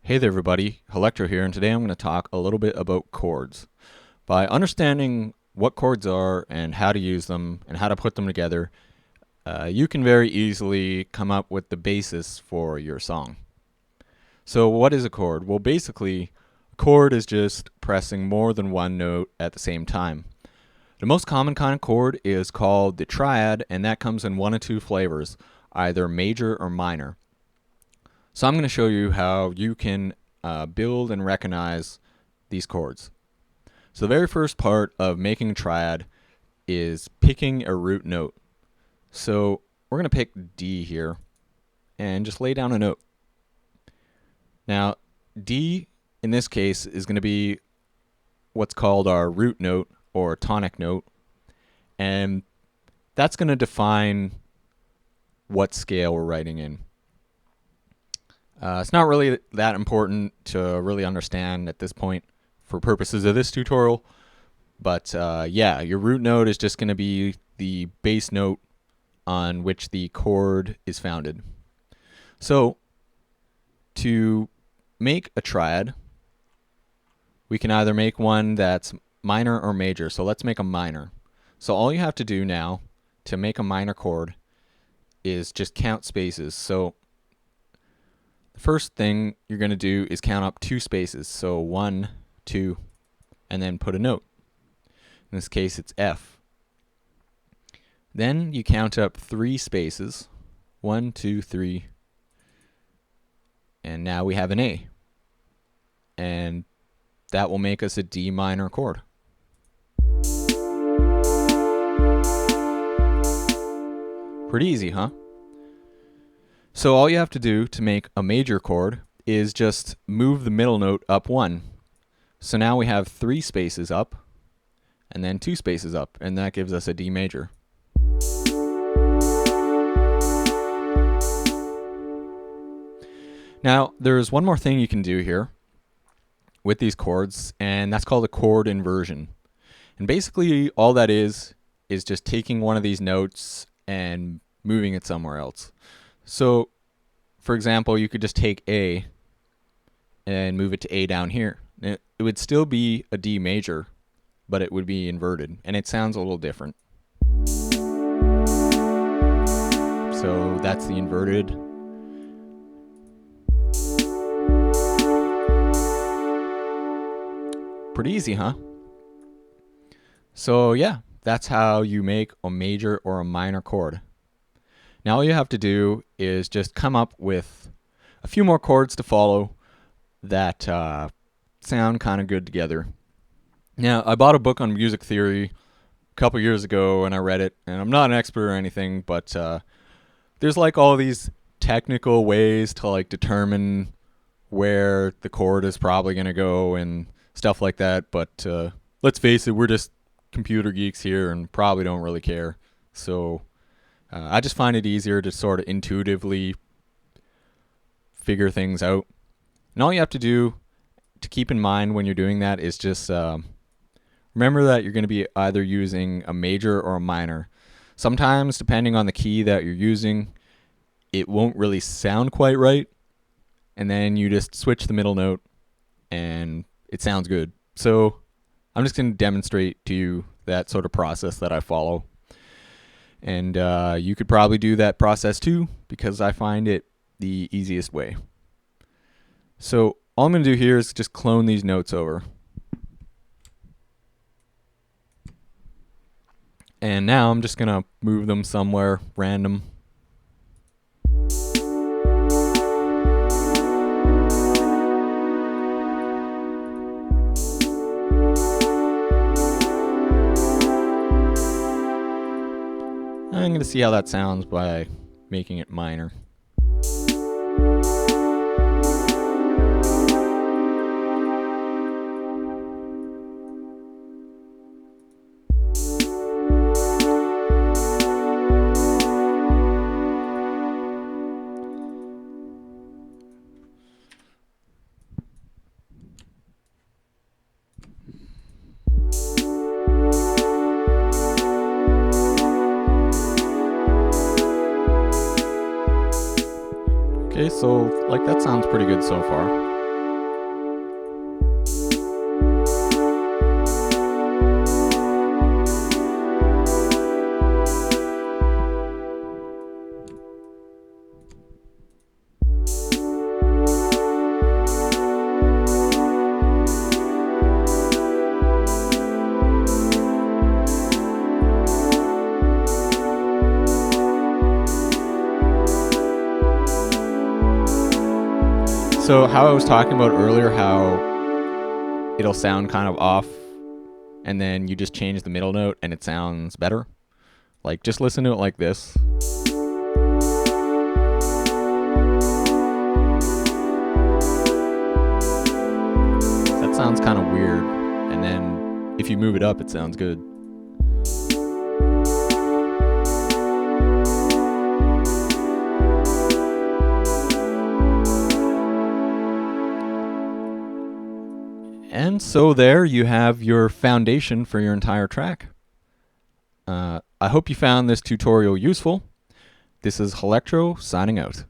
Hey there everybody, Electro here, and today I'm going to talk a little bit about chords. By understanding what chords are and how to use them and how to put them together, you can very easily come up with the basis for your song. So what is a chord? Well, basically, a chord is just pressing more than one note at the same time. The most common kind of chord is called the triad, and that comes in one of two flavors, either major or minor. So I'm going to show you how you can build and recognize these chords. So the very first part of making a triad is picking a root note. So we're going to pick D here and just lay down a note. Now D in this case is going to be what's called our root note or tonic note, and that's going to define what scale we're writing in. It's not really that important to really understand at this point for purposes of this tutorial, but yeah, your root note is just going to be the base note on which the chord is founded. So to make a triad, we can either make one that's minor or major. So let's make a minor. So all you have to do now to make a minor chord is just count spaces. So the first thing you're going to do is count up 2 spaces. So 1, 2, and then put a note. In this case, it's F. Then you count up 3 spaces. 1, 2, 3. And now we have an A. And that will make us a D minor chord. Pretty easy, huh? So all you have to do to make a major chord is just move the middle note up 1. So now we have 3 spaces up and then 2 spaces up, and that gives us a D major. Now there's one more thing you can do here with these chords, and that's called a chord inversion. And basically all that is just taking one of these notes and moving it somewhere else. So, for example, you could just take A and move it to A down here. It would still be a D major, but it would be inverted, and it sounds a little different. So that's the inverted. Pretty easy, huh? So yeah, that's how you make a major or a minor chord. Now all you have to do is just come up with a few more chords to follow that sound kind of good together. Now, I bought a book on music theory a couple years ago and I read it, and I'm not an expert or anything, but there's like all these technical ways to like determine where the chord is probably going to go and stuff like that, but let's face it, we're just computer geeks here and probably don't really care. So I just find it easier to sort of intuitively figure things out. And all you have to do to keep in mind when you're doing that is just remember that you're going to be either using a major or a minor. Sometimes, depending on the key that you're using, it won't really sound quite right. And then you just switch the middle note and it sounds good. So I'm just going to demonstrate to you that sort of process that I follow. And you could probably do that process too, because I find it the easiest way. So all I'm going to do here is just clone these notes over. And now I'm just going to move them somewhere random. I'm going to see how that sounds by making it minor. Okay, so like that sounds pretty good so far. So how I was talking about earlier, how it'll sound kind of off, and then you just change the middle note and it sounds better. Like, just listen to it like this. That sounds kind of weird. And then if you move it up, it sounds good. And so there you have your foundation for your entire track. I hope you found this tutorial useful. This is Electro signing out.